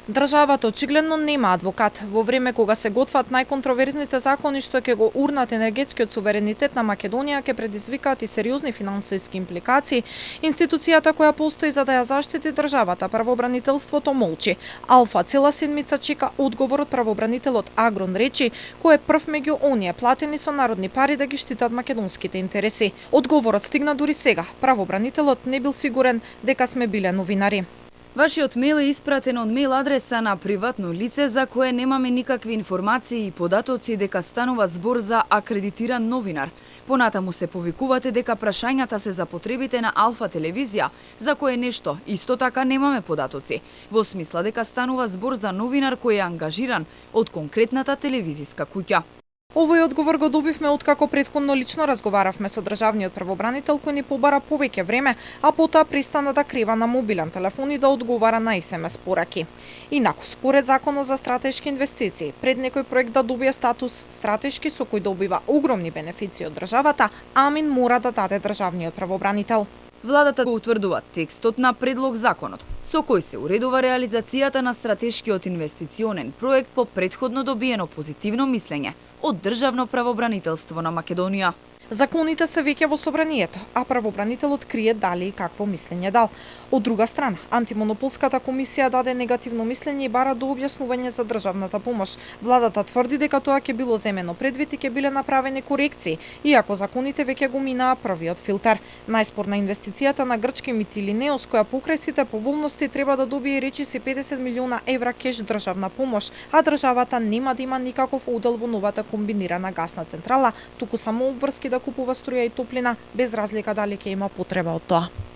Државата очигледно нема адвокат. Во време кога се готват најконтроверзните закони што ќе го урнат енергетскиот суверенитет на Македонија, ќе предизвикаат и сериозни финансиски импликации, институцијата која постои за да ја заштити државата, правобранителството, молчи. Алфа цела седмица чека одговор од правобранителот Агрон речи, кој е прв меѓу оние платени со народни пари да ги штитат македонските интереси. Одговорот стигна дури сега. Правобранителот не бил сигурен дека сме биле новинари. Вашиот мејл е испратен од мејл адреса на приватно лице за кое немаме никакви информации и податоци дека станува збор за акредитиран новинар. Понатаму се повикувате дека прашањата се за потребите на Алфа телевизија, за кое нешто исто така немаме податоци, во смисла дека станува збор за новинар кој е ангажиран од конкретната телевизиска куќа. Овој одговор го добивме откако претходно лично разговаравме со државниот правобранител кој ни побара повеќе време, а потоа пристана да крива на мобилен телефон и да одговара на SMS пораки. Инаку, според Законот за стратешки инвестиции, пред некој проект да добие статус стратешки со кој добива огромни бенефиции од државата, Амин мора да даде државниот правобранител. Владата го утврдува текстот на предлог законот, со кој се уредува реализацијата на стратешкиот инвестиционен проект по претходно добиено позитивно мислење од Државно правобранителство на Македонија. Законите се веќе во собранието, а правобранителот крие дали и какво мислење дал. Од друга страна, антимонополската комисија даде негативно мислење и бара до објаснување за државната помош. Владата тврди дека тоа ќе било земено предвид и ќе биле направени корекции, иако законите веќе го минаа првиот филтер. Најспорна инвестицијата на грчки Митили Неос, која покрај сите поволности треба да добие речиси 50 милиона евра кеш државна помош, а државата нема да има никаков удел во новата комбинирана гасна централа, туку само обврски да купува струја и топлина, без разлика дали ќе има потреба од тоа.